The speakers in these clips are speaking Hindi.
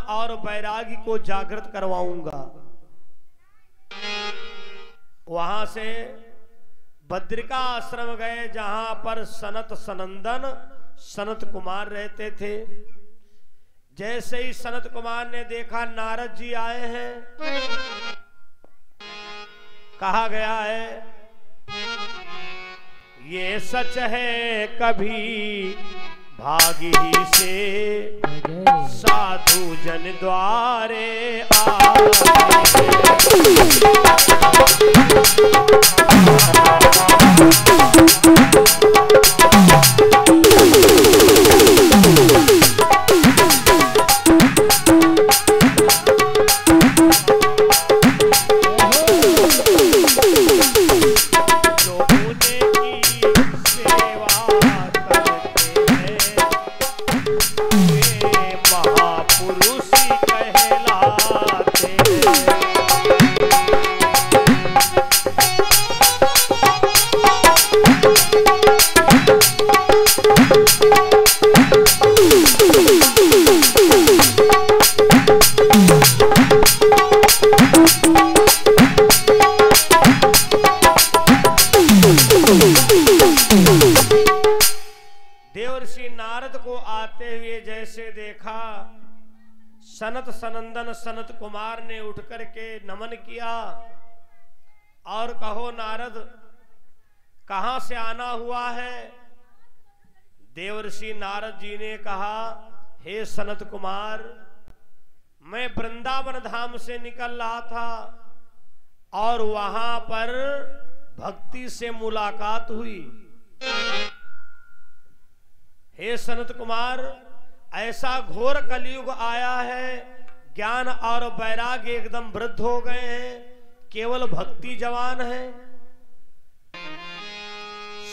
और वैरागी को जागृत करवाऊंगा। वहां से बद्रिका आश्रम गए, जहां पर सनत सनंदन सनत कुमार रहते थे। जैसे ही सनत कुमार ने देखा नारद जी आए हैं, कहा गया है ये सच है कभी भागी से साधु जन द्वारे आए। देवर्षि नारद को आते हुए जैसे देखा, सनत सनंदन सनत कुमार ने उठ करके नमन किया और कहो नारद कहां से आना हुआ है। देवर्षि नारद जी ने कहा हे सनत कुमार, मैं वृंदावन धाम से निकल रहा था और वहां पर भक्ति से मुलाकात हुई। हे सनत कुमार, ऐसा घोर कलयुग आया है, ज्ञान और वैराग्य एकदम वृद्ध हो गए हैं, केवल भक्ति जवान है।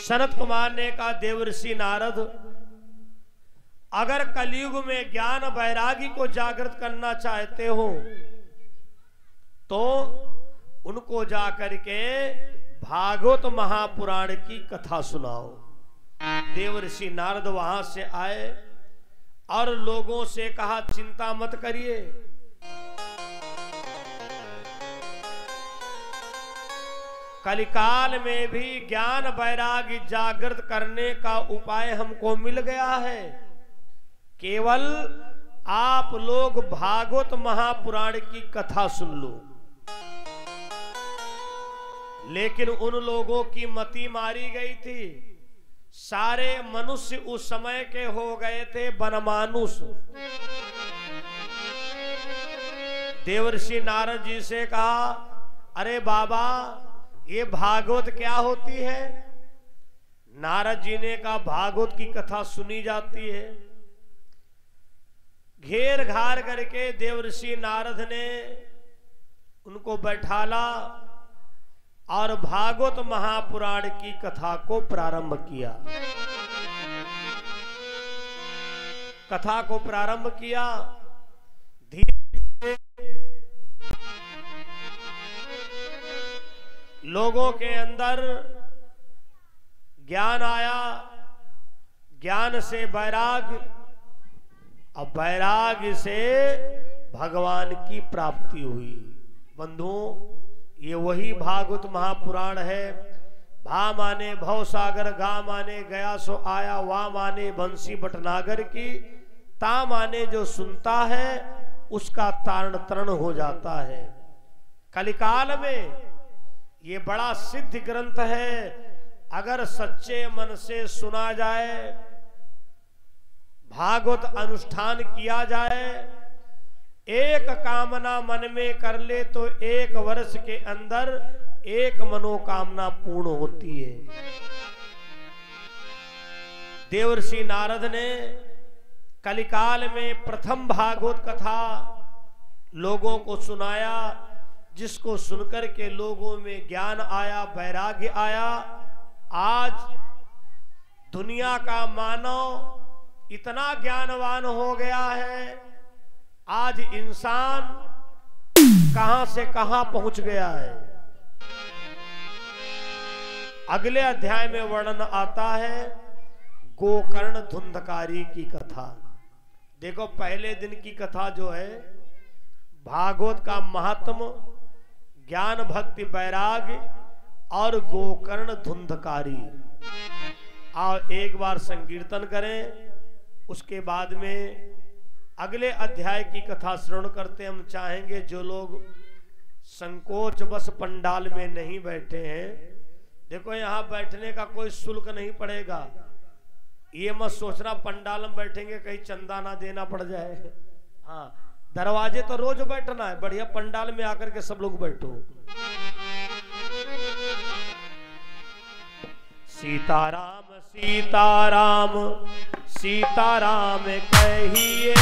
सनत कुमार ने कहा देवर्षि नारद, अगर कलयुग में ज्ञान वैरागी को जागृत करना चाहते हो तो उनको जाकर के भागवत महापुराण की कथा सुनाओ। देवर्षि नारद वहां से आए और लोगों से कहा चिंता मत करिए, कलिकाल में भी ज्ञान वैराग्य जागृत करने का उपाय हमको मिल गया है। केवल आप लोग भागवत महापुराण की कथा सुन लो। लेकिन उन लोगों की मति मारी गई थी। सारे मनुष्य उस समय के हो गए थे वनमानुष। देवर्षि नारद जी से कहा अरे बाबा ये भागवत क्या होती है। नारद जी ने कहा भागवत की कथा सुनी जाती है। घेर घार करके देवर्षि नारद ने उनको बैठाला और भागवत महापुराण की कथा को प्रारंभ किया। कथा को प्रारंभ किया। धीरे लोगों के अंदर ज्ञान आया, ज्ञान से वैराग्य, अब वैराग्य से भगवान की प्राप्ति हुई। बंधुओं, ये वही भागवत महापुराण है। भा माने भव सागर, गा माने गया सो आया, वा माने बंसी बटनागर की, ता माने जो सुनता है उसका तारण तरण हो जाता है। कलिकाल में ये बड़ा सिद्ध ग्रंथ है। अगर सच्चे मन से सुना जाए, भागवत अनुष्ठान किया जाए, एक कामना मन में कर ले तो 1 वर्ष के अंदर 1 मनोकामना पूर्ण होती है। देवर्षि नारद ने कलिकाल में प्रथम भागवत कथा लोगों को सुनाया, जिसको सुनकर के लोगों में ज्ञान आया, वैराग्य आया। आज दुनिया का मानव इतना ज्ञानवान हो गया है, आज इंसान कहां से कहां पहुंच गया है। अगले अध्याय में वर्णन आता है गोकर्ण धुंधकारी की कथा। देखो पहले दिन की कथा जो है भागवत का महात्म, ज्ञान भक्ति वैराग्य और गोकर्ण धुंधकारी। आओ एक बार संकीर्तन करें, उसके बाद में अगले अध्याय की कथा श्रवण करते। हम चाहेंगे जो लोग संकोच बस पंडाल में नहीं बैठे हैं, देखो यहाँ बैठने का कोई शुल्क नहीं पड़ेगा। ये मत सोचना पंडाल में बैठेंगे कहीं चंदा ना देना पड़ जाए। हाँ, दरवाजे तो रोज बैठना है, बढ़िया पंडाल में आकर के सब लोग बैठो। सीताराम सीताराम सीताराम कहिए,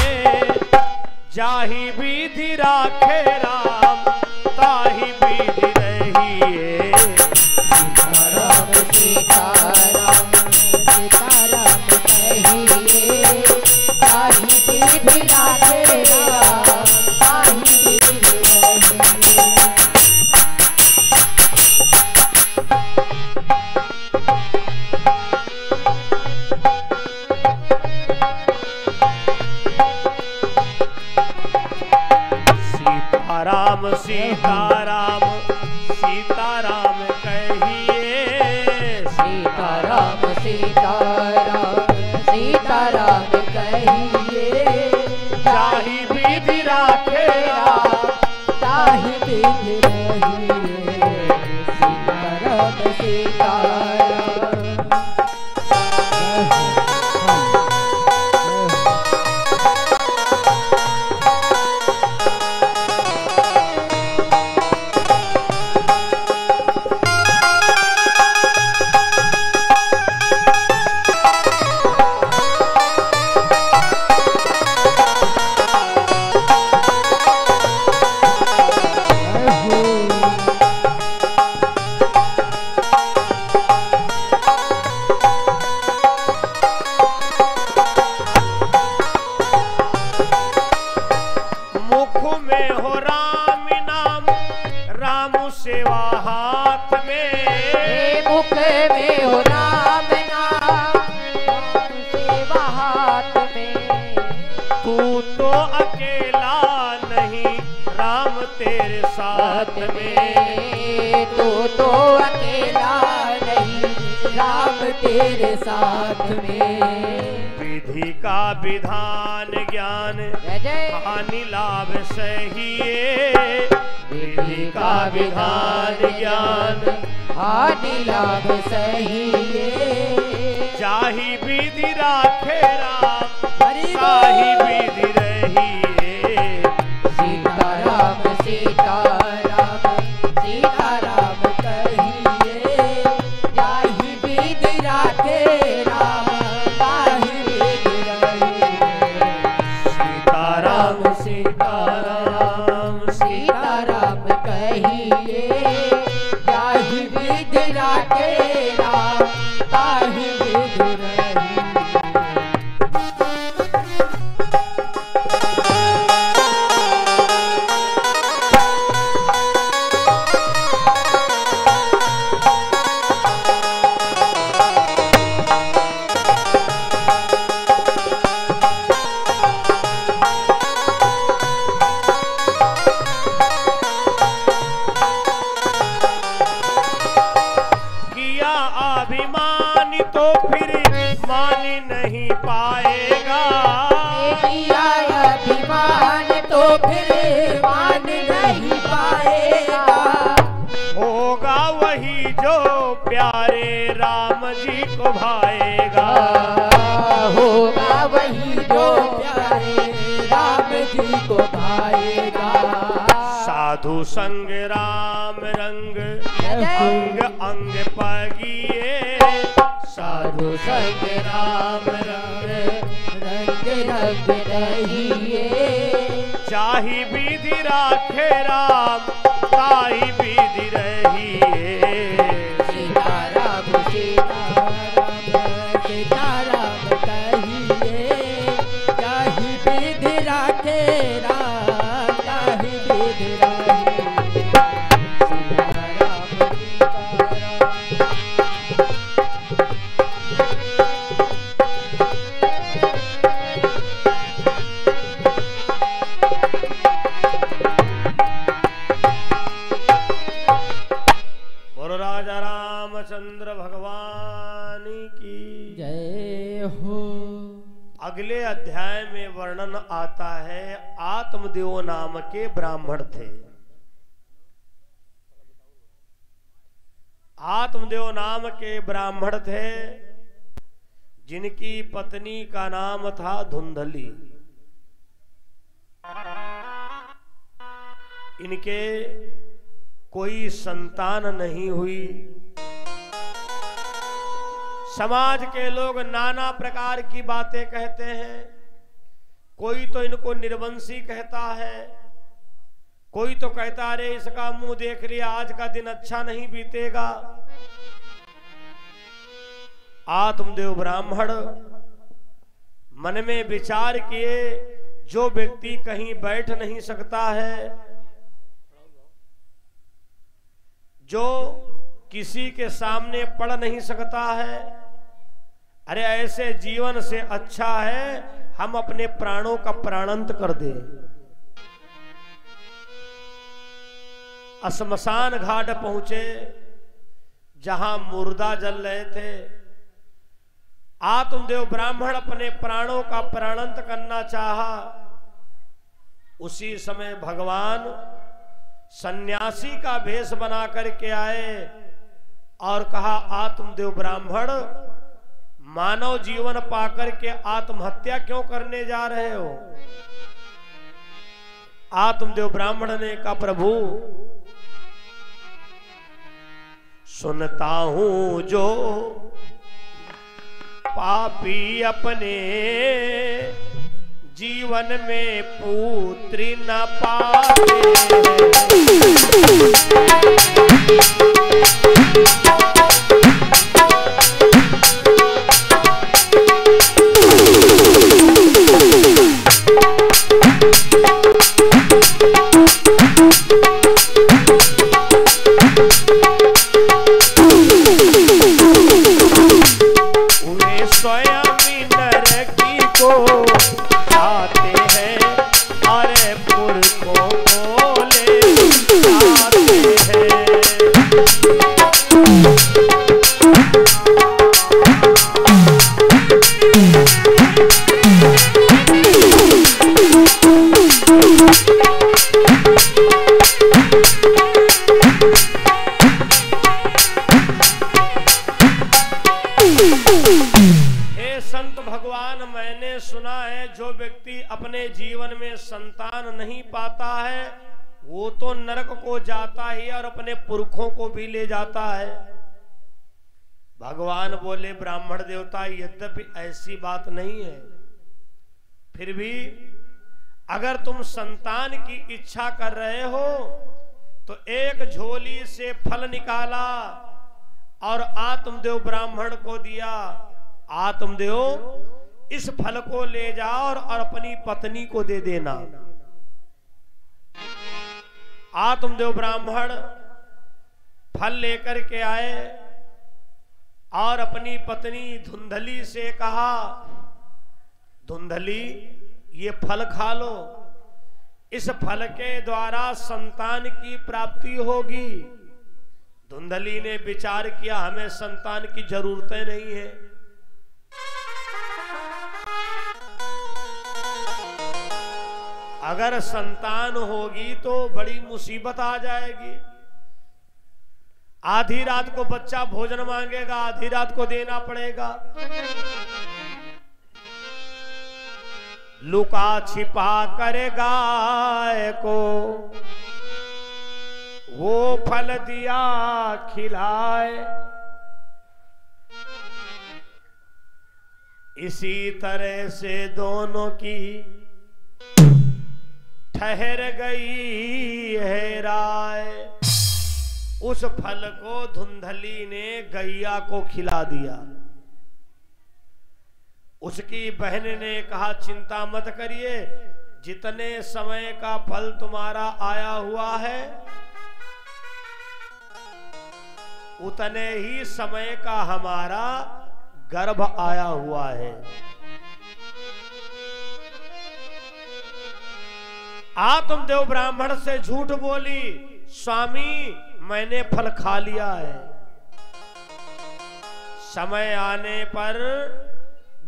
जाहि विधि राखे राम ताहि विधि रहिए। सीताराम सीताराम सीताराम कहिए, जाहि विधि राखे राम ताहि विधि रहिए। सीताराम सीताराम सीताराम कहिए, सीताराम सीताराम सीताराम कहिए, जाहि विधि राखे राम ताहि विधि रहिए। सीताराम सीताराम। सेवा हाथ में, मुख में हो राम नाम, सेवा हाथ में। तू तो अकेला नहीं राम तेरे साथ में, तू तो अकेला नहीं राम तेरे साथ में। विधि का विधान ज्ञान हानि लाभ सहिए, विधि का विधान ज्ञान हानि लाभ सहिए। जाहि विधि राखे राम ताहि विधि रहिए। सीताराम सीताराम सीताराम कहिए, जाहि विधि राखे राम ताहि विधि रहिए। सीताराम सीताराम सीताराम कहिए, जाहि विधि राखे राम ताहि विधि रहिए। अभिमान तो फिर मान नहीं पाएगा, किया अभिमान तो फिर मान नहीं पाएगा। होगा वही जो प्यारे राम जी को भाएगा, होगा वही जो प्यारे राम जी को भाएगा। साधु संग राम रंग अंग अंग पागिए, साधु संग राम रंग रंग रंग रहिए। जाहि विधि राखे राम ताहि विधि रहिए। सीताराम सीताराम सीताराम कहिए, जाहि विधि राखे राम ताहि विधि रहिए। सीताराम सीताराम। आता है आत्मदेव नाम के ब्राह्मण थे। आत्मदेव नाम के ब्राह्मण थे जिनकी पत्नी का नाम था धुंधली। इनके कोई संतान नहीं हुई। समाज के लोग नाना प्रकार की बातें कहते हैं। कोई तो इनको निर्वंशी कहता है, कोई तो कहता अरे इसका मुंह देख लिया आज का दिन अच्छा नहीं बीतेगा। आत्मदेव ब्राह्मण मन में विचार किए, जो व्यक्ति कहीं बैठ नहीं सकता है, जो किसी के सामने पढ़ नहीं सकता है, अरे ऐसे जीवन से अच्छा है हम अपने प्राणों का प्राणांत कर दें। श्मशान घाट पहुंचे जहां मुर्दा जल रहे थे। आत्मदेव ब्राह्मण अपने प्राणों का प्राणांत करना चाहा। उसी समय भगवान सन्यासी का भेष बना करके आए और कहा आत्मदेव ब्राह्मण मानव जीवन पाकर के आत्महत्या क्यों करने जा रहे हो? आत्मदेव ब्राह्मण ने कहा प्रभु सुनता हूं जो पापी अपने जीवन में पुत्री न पाते। अपने जीवन में संतान नहीं पाता है वो तो नरक को जाता ही और अपने पुरखों को भी ले जाता है। भगवान बोले ब्राह्मण देवता यद्यपि ऐसी बात नहीं है, फिर भी अगर तुम संतान की इच्छा कर रहे हो तो एक झोली से फल निकाला और आत्मदेव ब्राह्मण को दिया। आत्मदेव इस फल को ले जाओ और अपनी पत्नी को दे देना। आत्मदेव ब्राह्मण फल लेकर के आए और अपनी पत्नी धुंधली से कहा धुंधली ये फल खा लो, इस फल के द्वारा संतान की प्राप्ति होगी। धुंधली ने विचार किया हमें संतान की जरूरतें नहीं है। अगर संतान होगी तो बड़ी मुसीबत आ जाएगी। आधी रात को बच्चा भोजन मांगेगा, आधी रात को देना पड़ेगा। लुका छिपा कर गाय को वो फल दिया खिलाए। इसी तरह से दोनों की ठहर गई है राय। उस फल को धुंधली ने गैया को खिला दिया। उसकी बहन ने कहा चिंता मत करिए, जितने समय का फल तुम्हारा आया हुआ है उतने ही समय का हमारा गर्भ आया हुआ है। आत्मदेव ब्राह्मण से झूठ बोली, स्वामी मैंने फल खा लिया है, समय आने पर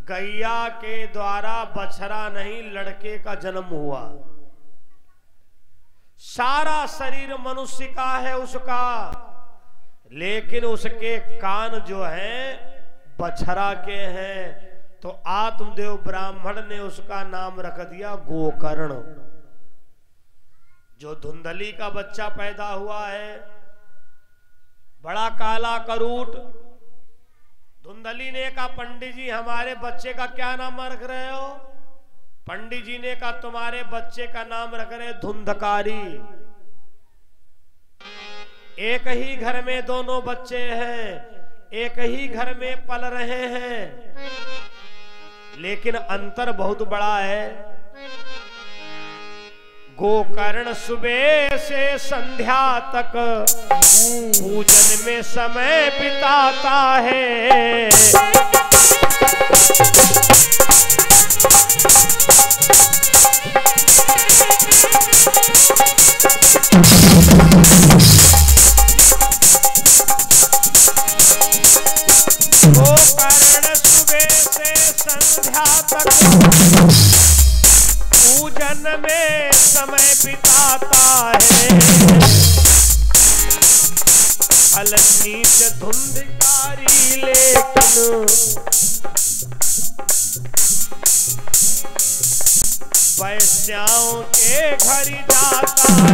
गैया के द्वारा बछड़ा नहीं लड़के का जन्म हुआ। सारा शरीर मनुष्य का है उसका, लेकिन उसके कान जो हैं बछड़ा के हैं। तो आत्मदेव ब्राह्मण ने उसका नाम रख दिया गोकर्ण। जो धुंधली का बच्चा पैदा हुआ है, बड़ा काला करूट, धुंधली ने कहा पंडित जी हमारे बच्चे का क्या नाम रख रहे हो? पंडित जी ने कहा तुम्हारे बच्चे का नाम रख रहे धुंधकारी। एक ही घर में दोनों बच्चे हैं, एक ही घर में पल रहे हैं, लेकिन अंतर बहुत बड़ा है। गोकर्ण सुबह से संध्या तक पूजन में समय बिताता है। गोकर्ण सुबह से संध्या तक पूजन में समय बिताता है। अलनीच धुंधकारी लेकिन वैश्याओं के घर जाता है।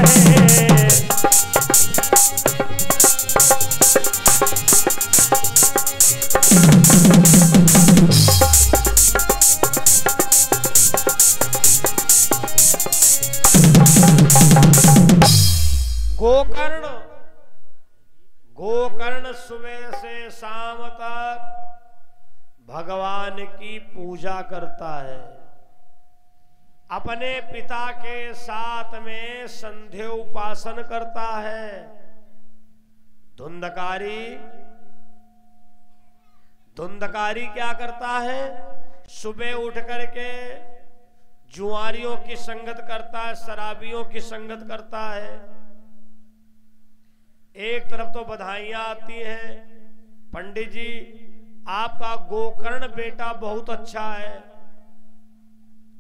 गोकर्ण सुबह से शाम तक भगवान की पूजा करता है। अपने पिता के साथ में संध्या उपासन करता है। धुंधकारी क्या करता है? सुबह उठ करके जुआरियों की संगत करता है, शराबियों की संगत करता है। एक तरफ तो बधाइयां आती हैं, पंडित जी आपका गोकर्ण बेटा बहुत अच्छा है,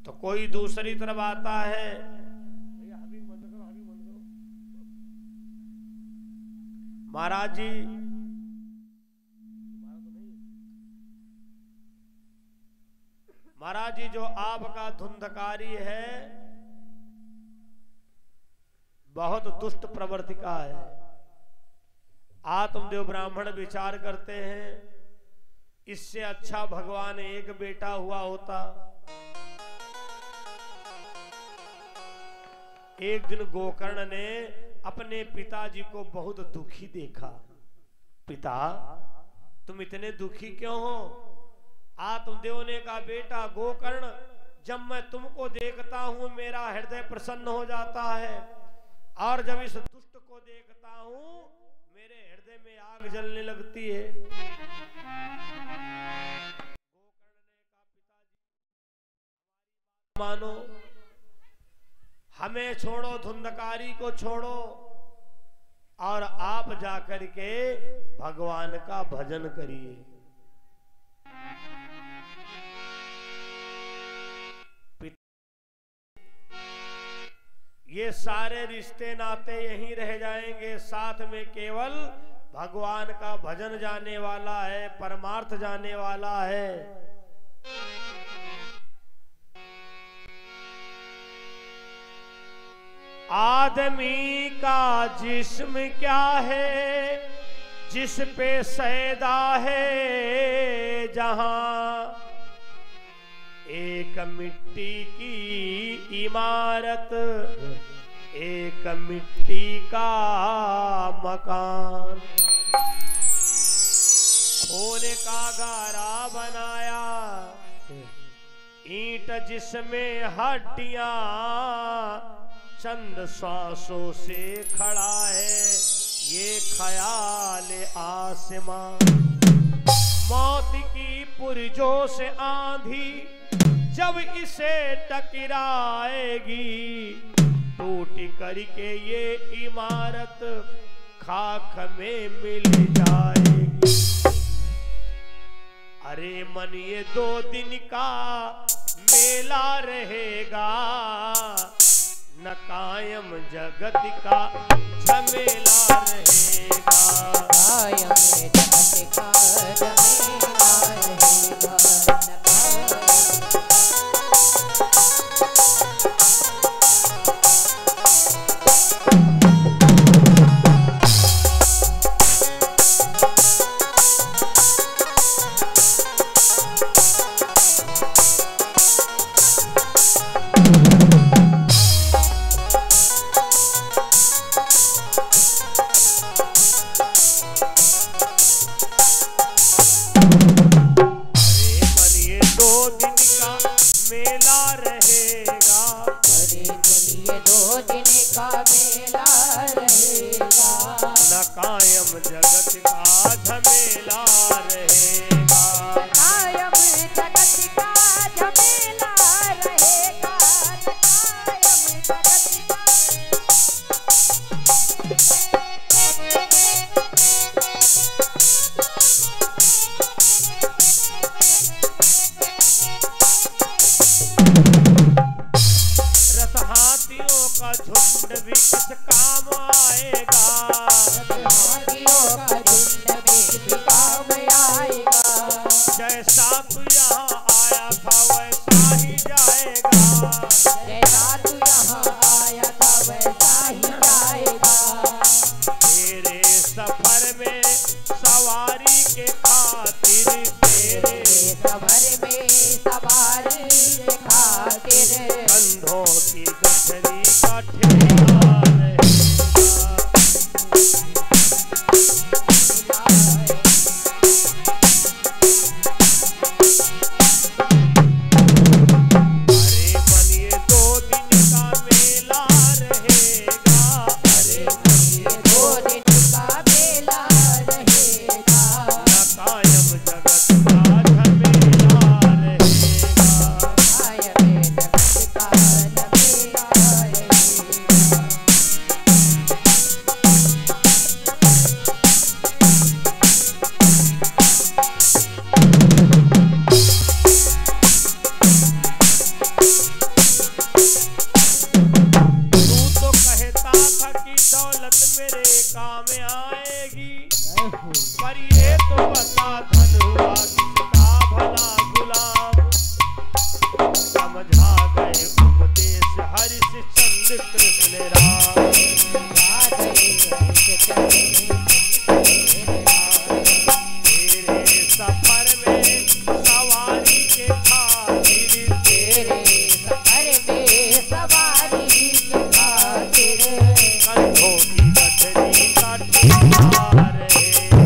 तो कोई दूसरी तरफ आता है महाराज जी जो आपका धुंधकारी है बहुत दुष्ट प्रवृत्ति का है। आत्मदेव ब्राह्मण विचार करते हैं इससे अच्छा भगवान एक बेटा हुआ होता। एक दिन गोकर्ण ने अपने पिताजी को बहुत दुखी देखा। पिता तुम इतने दुखी क्यों हो? आत्मदेव ने कहा बेटा गोकर्ण जब मैं तुमको देखता हूं मेरा हृदय प्रसन्न हो जाता है, और जब इस दुष्ट को देखता हूं मेरे हृदय में आग जलने लगती है। गोकर्ण ने कहा पिताजी मानो, हमें छोड़ो, धुंधकारी को छोड़ो, और आप जाकर के भगवान का भजन करिए। ये सारे रिश्ते नाते यहीं रह जाएंगे, साथ में केवल भगवान का भजन जाने वाला है, परमार्थ जाने वाला है। आदमी का जिस्म क्या है जिस पे सैदा है जहां, एक मिट्टी की इमारत एक मिट्टी का मकान। खोने का गारा बनाया, ईंट जिसमें हड्डियां, चंद सांसों से खड़ा है ये ख्याल आसमां। मौत की पुरजोश आंधी जब इसे टकराएगी, टूट करके ये इमारत खाक में मिल जाएगी। अरे मन ये 2 दिन का मेला रहेगा, न कायम जगत का झमेला रहेगा। कायम जगत का झमेला रहेगा, झुंड भी किस काम आएगा, हाथियों का झुंड भी काम आएगा। जैसा तू यहाँ आया था वैसा ही जाएगा, जैसा तू यहाँ आया था वैसा ही जाएगा। तेरे सफर में सवारी के खातिर, तेरे सफर में सवारी के खातिर, कंधों की गठरी का ठेला रहेगा। अरे मन ये 2 दिन का मेला रहेगा, अरे ये 2 दिन का मेला रहेगा, न कायम जगत का झमेला रहेगा। कायम जगत का झमेला रहेगा। तू तो कहता था कि दौलत मेरे काम आएगी, पर ये तो बता धन हुआ किसका भला गुलाम। समझा गए उपदेश हरिश्चंद्र कृष्ण राम, तेरे सफर में सवारी के खातिर, तेरे सफर में सवारी के खातिर, कंधों की गठरी का ठेला रहेगा।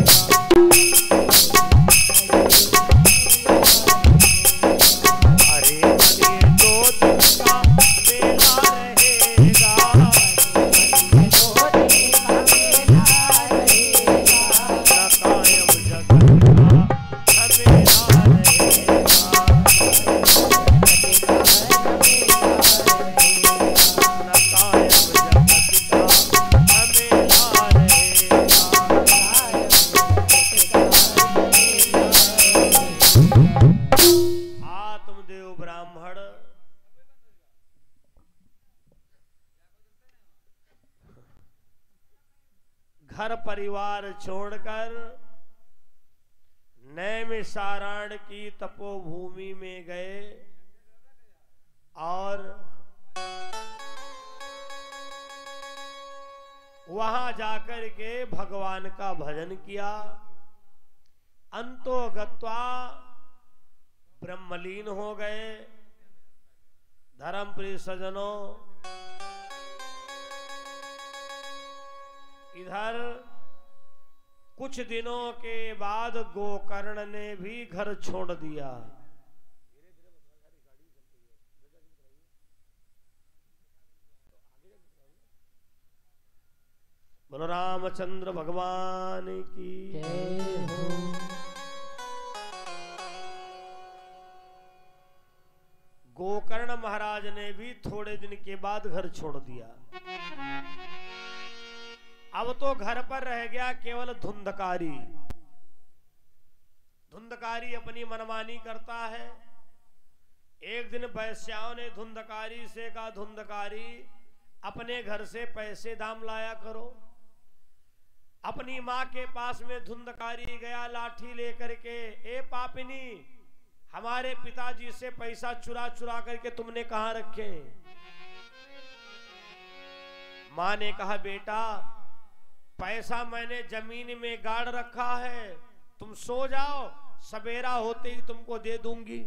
अरे मन ये 2 दिन का मेला रहेगा, 2 दिन का मेला रहेगा, न कायम जगत का झमेला रहेगा, न कायम जगत का झमेला रहेगा। आत्मदेव ब्राह्मण घर परिवार छोड़कर नैमिषारण्य की तपोभूमि में गए और वहां जाकर के भगवान का भजन किया। अंतो गत्वा ब्रह्मलीन हो गए। धर्मप्रिय सज्जनों, इधर कुछ दिनों के बाद गोकर्ण ने भी घर छोड़ दिया। बोलो रामचंद्र भगवान की जय हो। गोकर्ण महाराज ने भी थोड़े दिन के बाद घर छोड़ दिया। अब तो घर पर रह गया केवल धुंधकारी। धुंधकारी अपनी मनमानी करता है। एक दिन वैश्याओं ने धुंधकारी से कहा, धुंधकारी अपने घर से पैसे दाम लाया करो। अपनी माँ के पास में धुंधकारी गया लाठी लेकर के, ए पापिनी, हमारे पिताजी से पैसा चुरा चुरा करके तुमने कहां रखे? माँ ने कहा, बेटा पैसा मैंने जमीन में गाड़ रखा है, तुम सो जाओ, सवेरा होते ही तुमको दे दूंगी।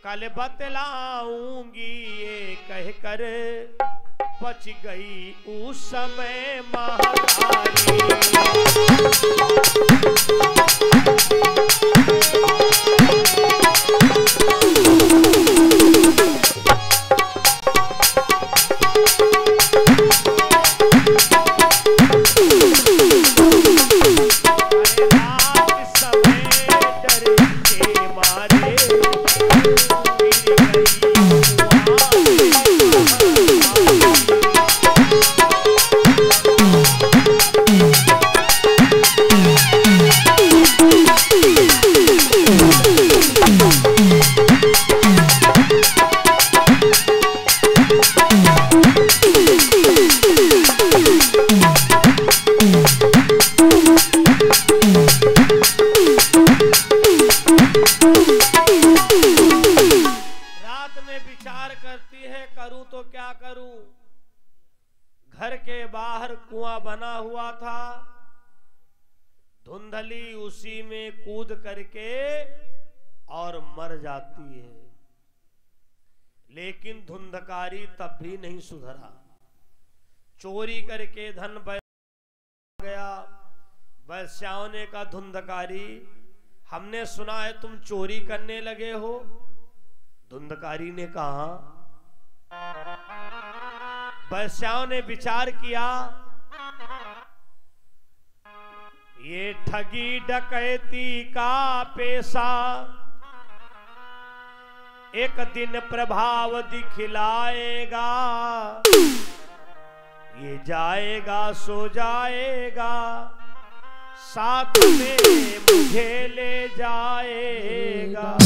कल बतलाऊंगी ये कहकर बच गई उस समय महातारी। धुंधली उसी में कूद करके और मर जाती है। लेकिन धुंधकारी तब भी नहीं सुधरा, चोरी करके धन गया। वैश्याओं ने कहा, धुंधकारी हमने सुना है तुम चोरी करने लगे हो। धुंधकारी ने कहा, वैश्याओं ने विचार किया, ये ठगी डकैती का पेशा एक दिन प्रभाव दिखलाएगा, ये जाएगा सो जाएगा, साथ में मुझे ले जाएगा।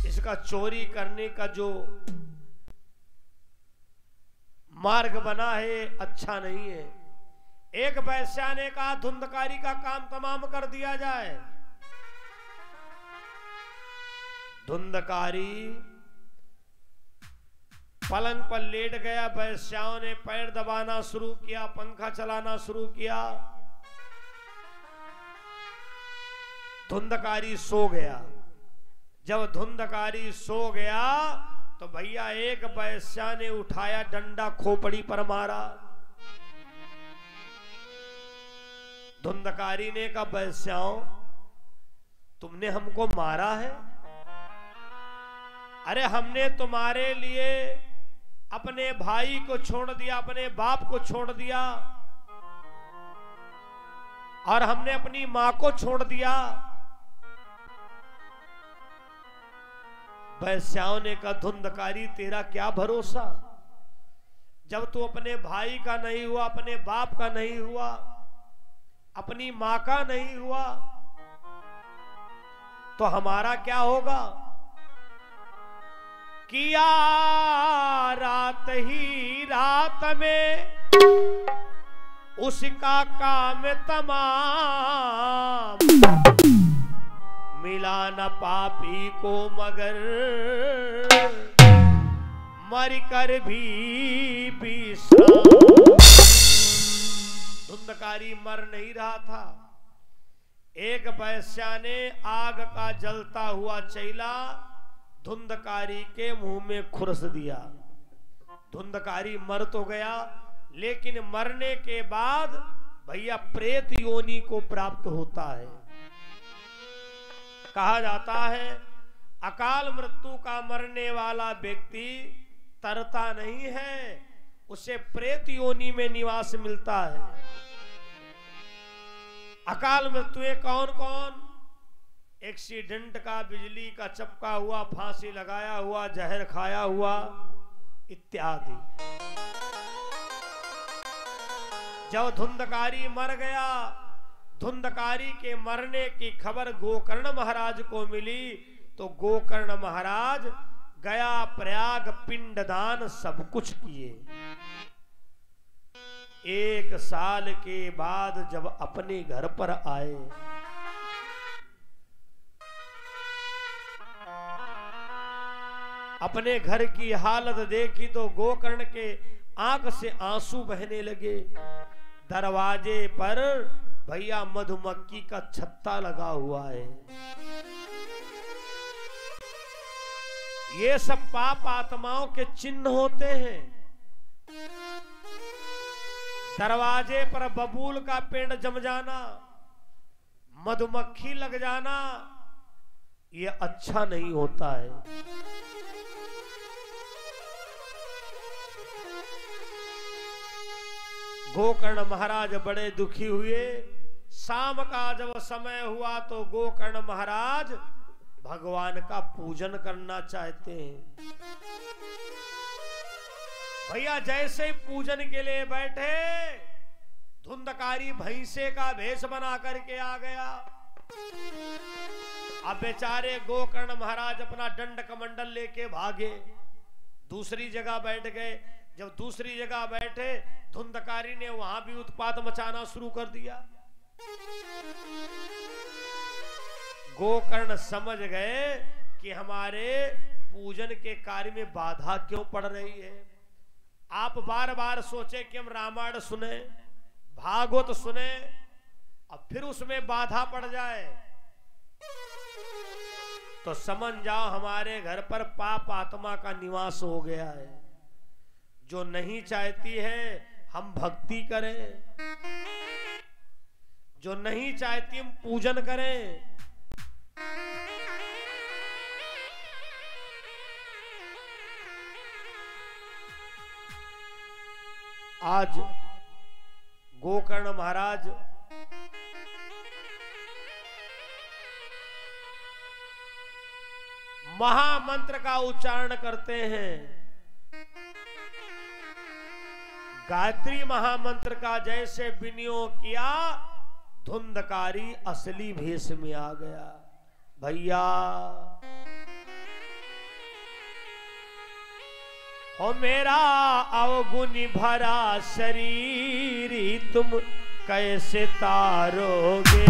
इसका चोरी करने का जो मार्ग बना है अच्छा नहीं है। एक वैश्या ने कहा, धुंधकारी का काम तमाम कर दिया जाए। धुंधकारी पलंग पर लेट गया। वैश्याओं ने पैर दबाना शुरू किया, पंखा चलाना शुरू किया। धुंधकारी सो गया। जब धुंधकारी सो गया तो भैया एक वैश्या ने उठाया डंडा, खोपड़ी पर मारा। धुंधकारी ने कहा, वैश्याओं तुमने हमको मारा है? अरे हमने तुम्हारे लिए अपने भाई को छोड़ दिया, अपने बाप को छोड़ दिया, और हमने अपनी मां को छोड़ दिया। वैश्याओं ने कहा, धुंधकारी तेरा क्या भरोसा, जब तू अपने भाई का नहीं हुआ, अपने बाप का नहीं हुआ, अपनी मां का नहीं हुआ, तो हमारा क्या होगा? किया रात ही रात में उसका काम तमाम, मिला न पापी को मगर मर कर भी विश्राम। धुंधकारी मर नहीं रहा था। एक वैश्या ने आग का जलता हुआ चैला धुंधकारी के मुंह में खुरस दिया। धुंधकारी मर तो गया, लेकिन मरने के बाद भैया प्रेत योनि को प्राप्त होता है। कहा जाता है अकाल मृत्यु का मरने वाला व्यक्ति तरता नहीं है, उसे प्रेत योनि में निवास मिलता है। अकाल मृत्युएं कौन कौन? एक्सीडेंट का, बिजली का चपका हुआ, फांसी लगाया हुआ, जहर खाया हुआ इत्यादि। जब धुंधकारी मर गया, धुंधकारी के मरने की खबर गोकर्ण महाराज को मिली तो गोकर्ण महाराज गया प्रयाग, पिंडदान सब कुछ किए। 1 साल के बाद जब अपने घर पर आए, अपने घर की हालत देखी तो गोकर्ण के आंख से आंसू बहने लगे। दरवाजे पर भैया मधुमक्खी का छत्ता लगा हुआ है। ये सब पाप आत्माओं के चिन्ह होते हैं। दरवाजे पर बबूल का पेड़ जम जाना, मधुमक्खी लग जाना, ये अच्छा नहीं होता है। गोकर्ण महाराज बड़े दुखी हुए। शाम का जब समय हुआ तो गोकर्ण महाराज भगवान का पूजन करना चाहते हैं। भैया जैसे ही पूजन के लिए बैठे, धुंधकारी भैंसे का भेष बना करके आ गया। अब बेचारे गोकर्ण महाराज अपना दंड कमंडल लेके भागे, दूसरी जगह बैठ गए। जब दूसरी जगह बैठे, धुंधकारी ने वहां भी उत्पात मचाना शुरू कर दिया। गोकर्ण समझ गए कि हमारे पूजन के कार्य में बाधा क्यों पड़ रही है। आप बार बार सोचे कि हम रामायण सुने, भागवत सुने, और फिर उसमें बाधा पड़ जाए तो समझ जाओ हमारे घर पर पाप आत्मा का निवास हो गया है, जो नहीं चाहती है हम भक्ति करें, जो नहीं चाहती हम पूजन करें। आज गोकर्ण महाराज महामंत्र का उच्चारण करते हैं। गायत्री महामंत्र का जैसे विनियोग किया, धुंधकारी असली भेष में आ गया। भैया हो मेरा अवगुण भरा शरीर तुम कैसे तारोगे।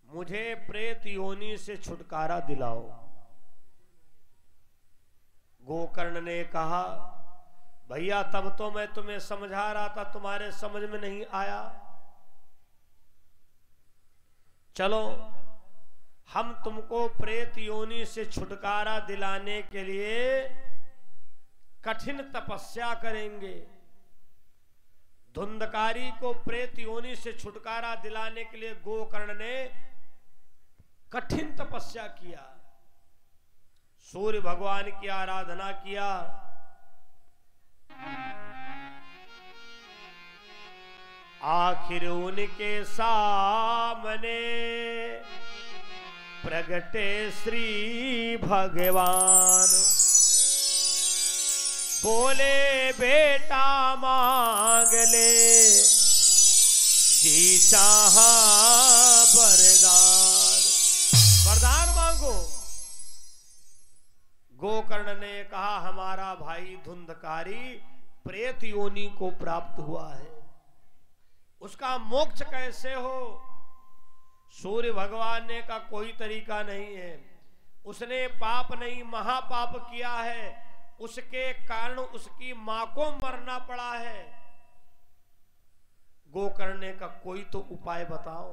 मुझे प्रेत योनि से छुटकारा दिलाओ। गोकर्ण ने कहा, भैया तब तो मैं तुम्हें समझा रहा था, तुम्हारे समझ में नहीं आया। चलो हम तुमको प्रेत योनि से छुटकारा दिलाने के लिए कठिन तपस्या करेंगे। धुंधकारी को प्रेत योनि से छुटकारा दिलाने के लिए गोकर्ण ने कठिन तपस्या किया, सूर्य भगवान की आराधना किया। आखिर उनके सामने प्रगटे श्री भगवान, बोले बेटा मांग ले जी चाहा वरदान, वरदान मांगो। गोकर्ण ने कहा हमारा भाई धुंधकारी प्रेत योनि को प्राप्त हुआ है, उसका मोक्ष कैसे हो? सूर्य भगवान ने कहा कोई तरीका नहीं है, उसने पाप नहीं महापाप किया है, उसके कारण उसकी मां को मरना पड़ा है। गोकर्ण ने कहा कोई तो उपाय बताओ।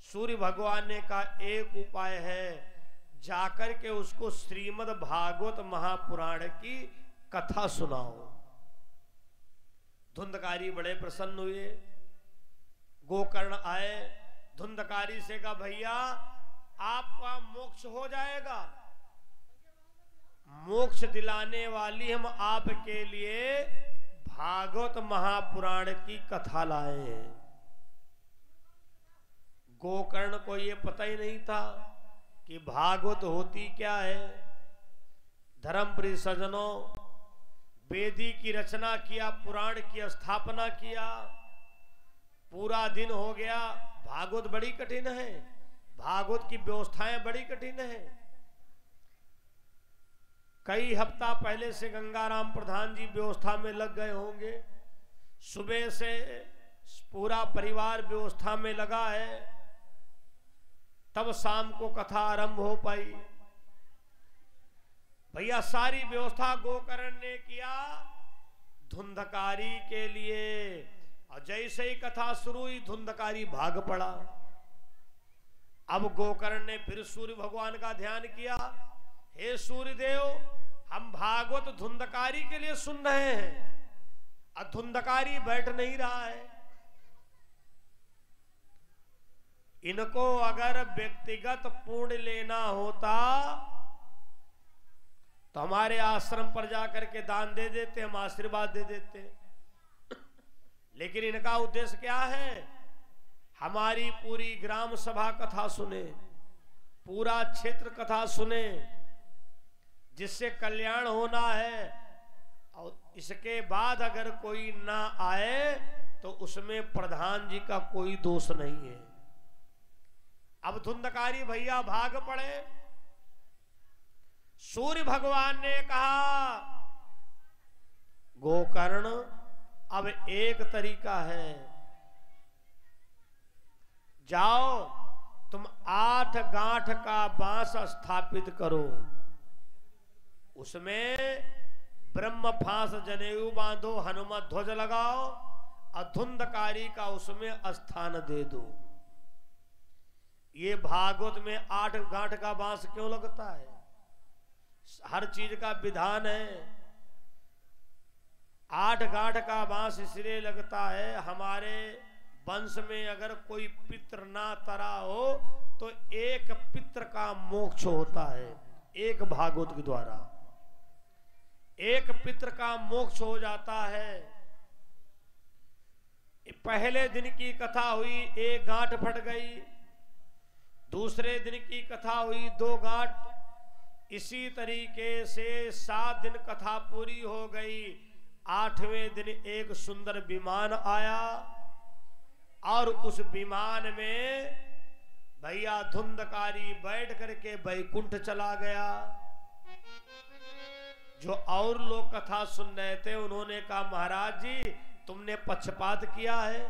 सूर्य भगवान ने कहा एक उपाय है, जाकर के उसको श्रीमद् भागवत महापुराण की कथा सुनाओ। धुंधकारी बड़े प्रसन्न हुए। गोकर्ण आए, धुंधकारी से कहा भैया आपका मोक्ष हो जाएगा, मोक्ष दिलाने वाली हम आपके लिए भागवत महापुराण की कथा लाए हैं। गोकर्ण को यह पता ही नहीं था कि भागवत होती क्या है। धर्मप्रिय सज्जनों, वेदी की रचना किया, पुराण की स्थापना किया, पूरा दिन हो गया। भागवत बड़ी कठिन है, भागवत की व्यवस्थाएं बड़ी कठिन है। कई हफ्ता पहले से गंगाराम प्रधान जी व्यवस्था में लग गए होंगे, सुबह से पूरा परिवार व्यवस्था में लगा है, तब शाम को कथा आरंभ हो पाई। भैया सारी व्यवस्था गोकर्ण ने किया धुंधकारी के लिए, और जैसे ही कथा शुरू हुई धुंधकारी भाग पड़ा। अब गोकर्ण ने फिर सूर्य भगवान का ध्यान किया, हे सूर्यदेव हम भागवत धुंधकारी के लिए सुन रहे हैं, और धुंधकारी बैठ नहीं रहा है। इनको अगर व्यक्तिगत पुण्य लेना होता तो हमारे आश्रम पर जाकर के दान दे देते, हम आशीर्वाद दे देते। लेकिन इनका उद्देश्य क्या है? हमारी पूरी ग्राम सभा कथा सुने, पूरा क्षेत्र कथा सुने, जिससे कल्याण होना है। और इसके बाद अगर कोई ना आए तो उसमें प्रधान जी का कोई दोष नहीं है। अब धुंधकारी भैया भाग पड़े। सूर्य भगवान ने कहा गोकर्ण अब एक तरीका है, जाओ तुम 8 गांठ का बांस स्थापित करो, उसमें ब्रह्म फांस जनेऊ बांधो, हनुमत ध्वज लगाओ, और धुंधकारी का उसमें स्थान दे दो। ये भागवत में 8 गांठ का बांस क्यों लगता है? हर चीज का विधान है। 8 गांठ का बांस इसलिए लगता है, हमारे वंश में अगर कोई पितृ ना तरा हो तो एक पितृ का मोक्ष होता है, एक भागवत के द्वारा एक पितृ का मोक्ष हो जाता है। पहले दिन की कथा हुई, 1 गांठ फट गई। दूसरे दिन की कथा हुई, 2 गांठ। इसी तरीके से 7 दिन कथा पूरी हो गई। 8वें दिन एक सुंदर विमान आया, और उस विमान में भैया धुंधकारी बैठ करके बैकुंठ चला गया। जो और लोग कथा सुन रहे थे उन्होंने कहा महाराज जी तुमने पक्षपात किया है,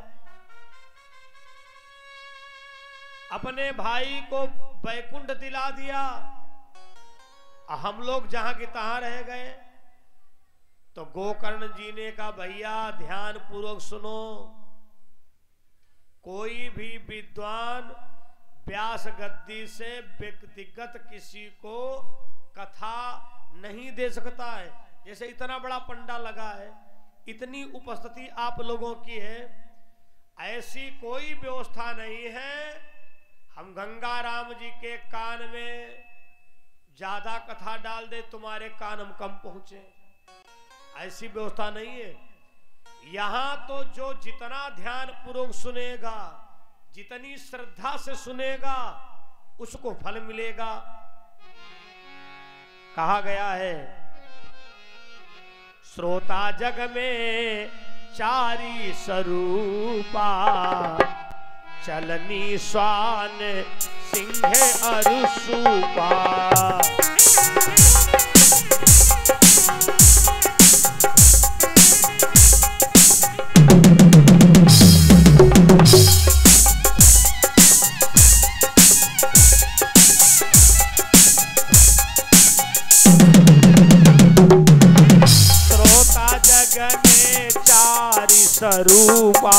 अपने भाई को बैकुंठ दिला दिया, हम लोग जहां की तहां रह गए। तो गोकर्ण जी ने कहा भैया ध्यान पूर्वक सुनो, कोई भी विद्वान व्यास गद्दी से व्यक्तिगत किसी को कथा नहीं दे सकता है, जैसे इतना बड़ा पंडा लगा है, इतनी उपस्थिति आप लोगों की है, ऐसी कोई व्यवस्था नहीं है हम गंगा राम जी के कान में ज्यादा कथा डाल दे तुम्हारे कान हम कम पहुंचे, ऐसी व्यवस्था नहीं है। यहां तो जो जितना ध्यान पूर्वक सुनेगा, जितनी श्रद्धा से सुनेगा, उसको फल मिलेगा। कहा गया है श्रोता जग में चारी स्वरूपा, चलनी स्वान सिंह अरुसूपा। स्वरूपा,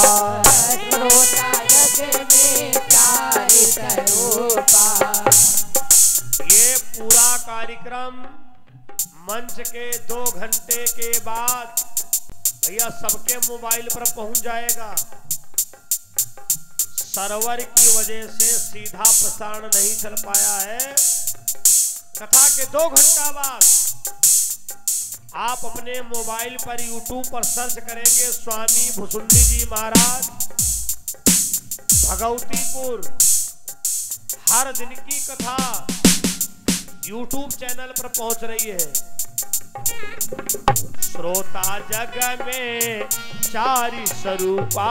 श्रोता जग में चारि स्वरूपा। ये पूरा कार्यक्रम मंच के 2 घंटे के बाद भैया सबके मोबाइल पर पहुंच जाएगा। सर्वर की वजह से सीधा प्रसारण नहीं चल पाया है। कथा के 2 घंटा बाद आप अपने मोबाइल पर YouTube पर सर्च करेंगे स्वामी भुसुंडी जी महाराज भगवतीपुर, हर दिन की कथा YouTube चैनल पर पहुंच रही है। श्रोता जग में चारि स्वरूपा,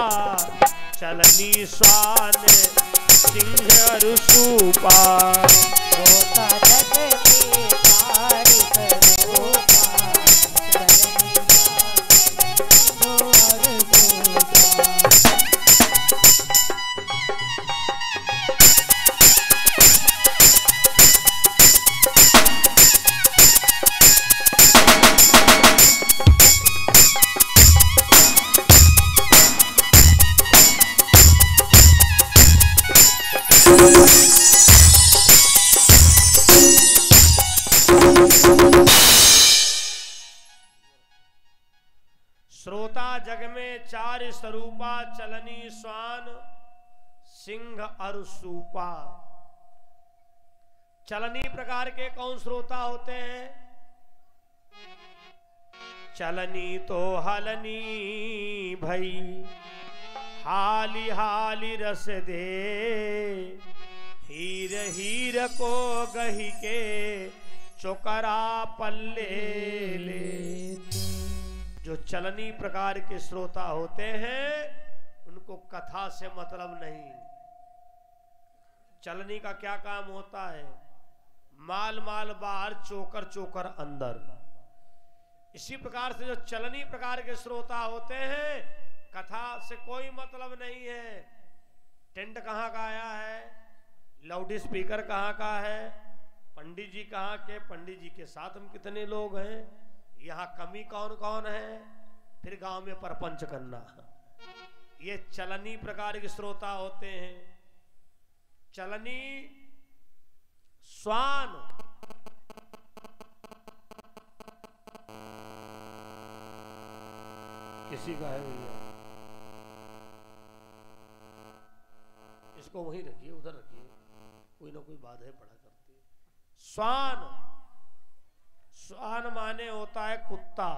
चलनी स्वान सिंह अरुसूपा। श्रोता जग में चारि स्वरूपा, श्रोता जग में चारि स्वरूपा, चलनी स्वान सिंह अरुसूपा। चलनी प्रकार के कौन श्रोता होते हैं? चलनी तो हलनी भई, हाली हाली रस दे, हीर हीर को गही के चोकरा पल्ले ले। जो चलनी प्रकार के श्रोता होते हैं उनको कथा से मतलब नहीं। चलनी का क्या काम होता है? माल माल बाहर, चोकर चोकर अंदर। इसी प्रकार से जो चलनी प्रकार के श्रोता होते हैं, कथा से कोई मतलब नहीं है। टेंट कहाँ का आया है, लाउड स्पीकर कहाँ का है, पंडित जी कहाँ के, पंडित जी के साथ हम कितने लोग हैं, यहाँ कमी कौन कौन है, फिर गांव में परपंच करना। ये चलनी प्रकार के श्रोता होते हैं। चलनी स्वान किसी का है भैया, इसको वहीं रखिए, उधर रखिए, कोई ना कोई बात है पड़ा करती है। स्वान, स्वान माने होता है कुत्ता,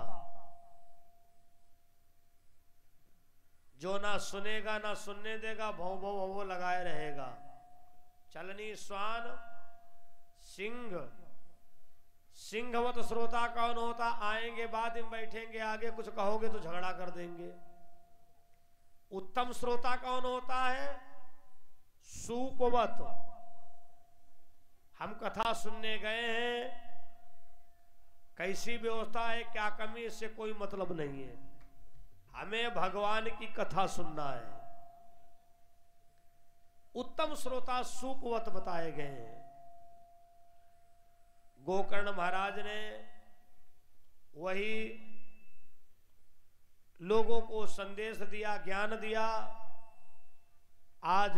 जो ना सुनेगा ना सुनने देगा, भौं भौं भौं लगाए रहेगा। चलनी स्वान सिंह, सिंहवत श्रोता कौन होता? आएंगे बाद में, बैठेंगे आगे, कुछ कहोगे तो झगड़ा कर देंगे। उत्तम श्रोता कौन होता है? सूपवत, हम कथा सुनने गए हैं, कैसी व्यवस्था है, क्या कमी, इससे कोई मतलब नहीं है। हमें भगवान की कथा सुनना है। उत्तम श्रोता सूपवत बताए गए हैं। गोकर्ण महाराज ने वही लोगों को संदेश दिया, ज्ञान दिया। आज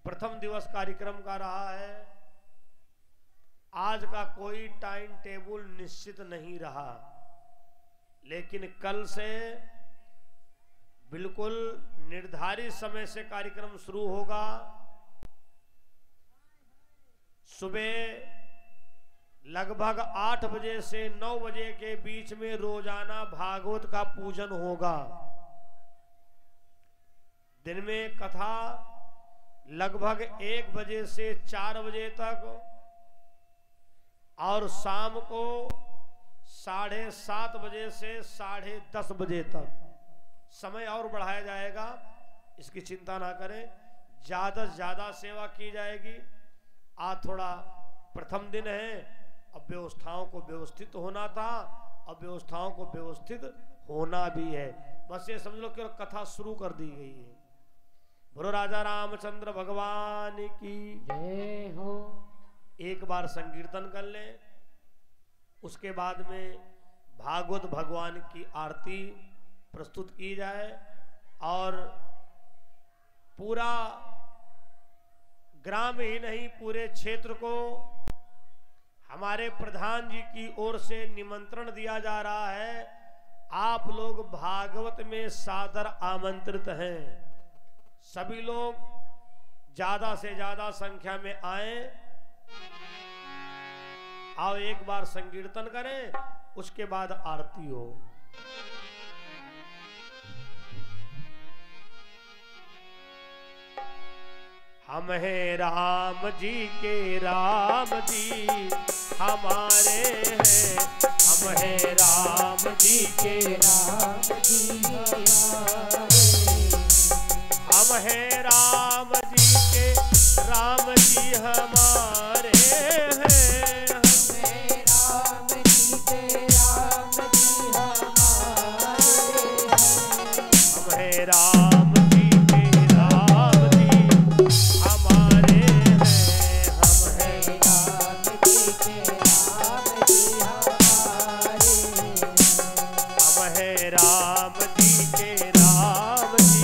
प्रथम दिवस कार्यक्रम का रहा है। आज का कोई टाइम टेबल निश्चित नहीं रहा, लेकिन कल से बिल्कुल निर्धारित समय से कार्यक्रम शुरू होगा। सुबह लगभग 8 बजे से 9 बजे के बीच में रोजाना भागवत का पूजन होगा। दिन में कथा लगभग 1 बजे से 4 बजे तक और शाम को 7:30 बजे से 10:30 बजे तक। समय और बढ़ाया जाएगा, इसकी चिंता ना करें। ज्यादा से ज्यादा सेवा की जाएगी। आज थोड़ा प्रथम दिन है, अब व्यवस्थाओं को व्यवस्थित होना था, अब व्यवस्थाओं को व्यवस्थित होना भी है। बस ये समझ लो कि कथा शुरू कर दी गई है। बोलो राजा रामचंद्र भगवान की जय हो। एक बार संकीर्तन कर लें, उसके बाद में भागवत भगवान की आरती प्रस्तुत की जाए और पूरा ग्राम ही नहीं पूरे क्षेत्र को हमारे प्रधान जी की ओर से निमंत्रण दिया जा रहा है। आप लोग भागवत में सादर आमंत्रित हैं। सभी लोग ज्यादा से ज्यादा संख्या में आए। आओ एक बार संकीर्तन करें, उसके बाद आरती हो। हम हैं राम जी के राम जी हमारे हैं। हम हैं राम जी के राम जी हमारे। हम हैं राम जी के राम जी हमारे हैं। हमें राम जी के राम जी हमारे हैं। हम हैं राम जी के राम जी हमारे हैं। हम हैं राम जी के राम जी हमारे हैं। हम हैं राम जी के राम जी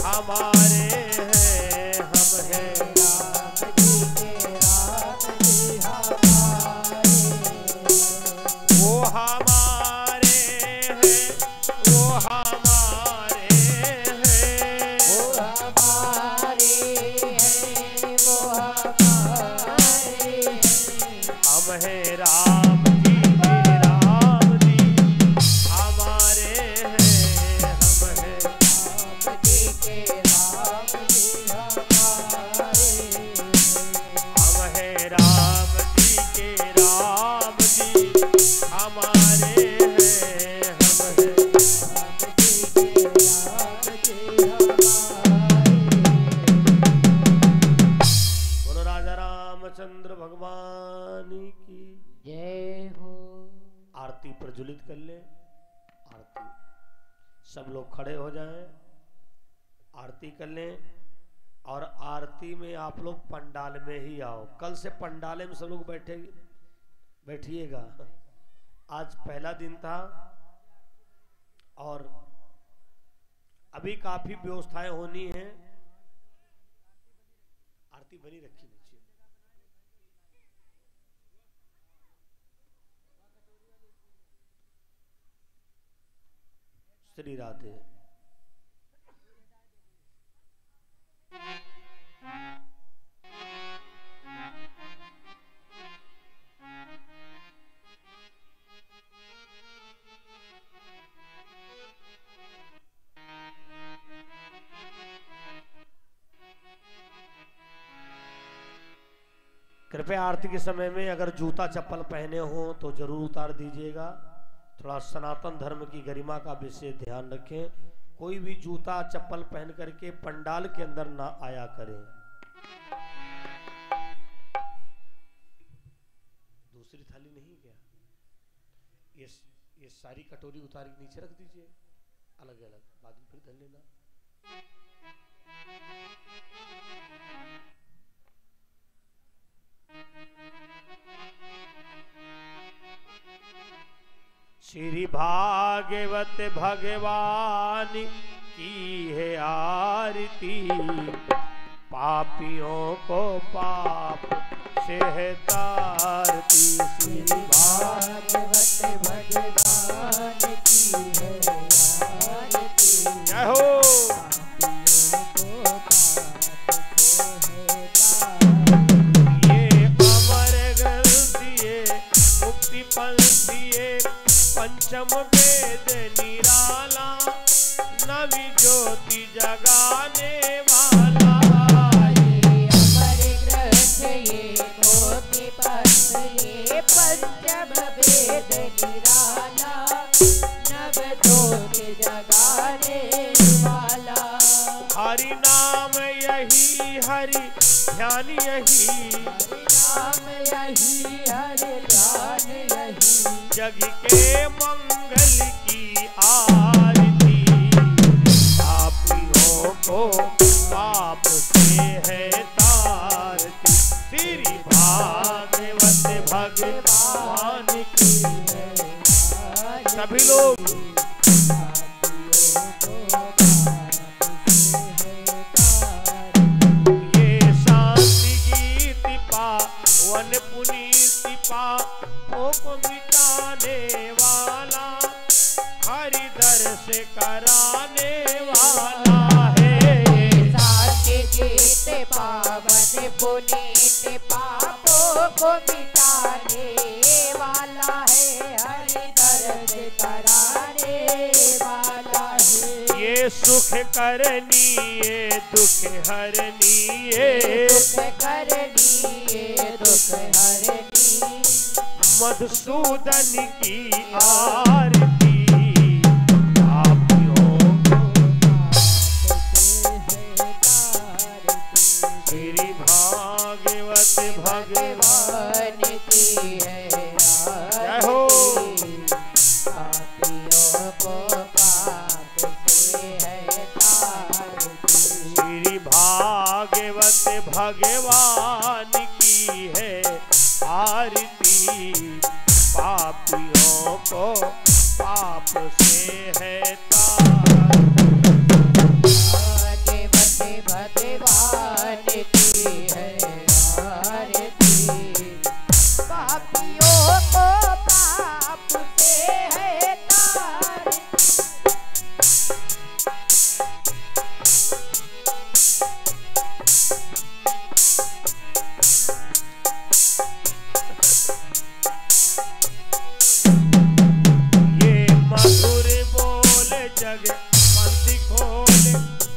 हमारे हैं। हम हैं राम जी के राम जी हमारे हैं। वो हमारे हैं, वो हमारे हैं। वो हमारे हैं, वो हमारे हैं। हम हैं राम जी के राम जी हमारे हैं। हम हैं राम जी के राम जी हमारे हैं। हम हैं राम जी के राम जी हमारे हैं। हम हैं राम जी के राम जी हमारे हैं। बोलो राजा रामचंद्र भगवान की जय हो। आरती प्रज्वलित कर ले। आरती सब लोग खड़े हो जाएं, आरती कर लें। और आरती में आप लोग पंडाल में ही आओ। कल से पंडाले में सब लोग बैठिएगा। आज पहला दिन था और अभी काफी व्यवस्थाएं होनी हैं। आरती बनी रखी नीचे। श्री राधे। कृपया आरती के समय में अगर जूता चप्पल पहने हो तो जरूर उतार दीजिएगा। थोड़ा सनातन धर्म की गरिमा का विशेष ध्यान रखें। कोई भी जूता चप्पल पहन करके पंडाल के अंदर ना आया करें। दूसरी थाली नहीं क्या? ये सारी कटोरी उतार के नीचे रख दीजिए, अलग अलग, बाद में फिर धर लेना। श्री भागवत भगवान की है आरती, पापियों को पाप से है तारती। यही, नाम यही, हरि ध्यान यही। जग के मंगल की आरती, पापियों को पाप से है तारती। श्री भागवत भगवान की है। सभी लोग ये शांति गीत पावन पुनीत पापों को मिटाने वाला, हरि दर से कराने वाला है। शांति गीत पावन पुनीत पापों को मिटाने वाला है, हरि दर से कराने वाला है। ये सुख करनी, ये दुख हरनी, ये दुख करनी, ये दुख हरनी। मधुसूदन की आरती, पापियों श्री भागवत भगवान की है। जय हो। पापियों को पाप से है तारती। श्री भागवत भगवान की है आरती, पापियों को पाप से है तारती। भागवत भगवान की है आरती, पापियों को पाप से है तारती। ये मधुर बोल जग पंथी खोले,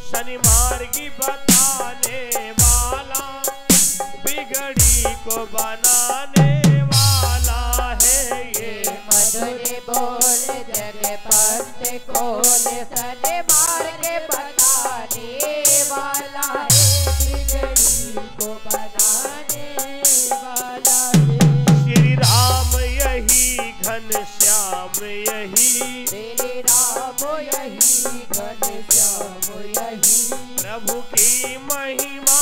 शनि मार्गी बताने वाला, बिगड़ी को बनाने वाला है। ये मधुर बोल जग पंथ खोले, सन मार्ग बताने वाला है, बिगड़ी को बनाने वाला है। श्री राम यही, घन श्याम यही, श्री राम यही, घन श्याम यही। प्रभु की महिमा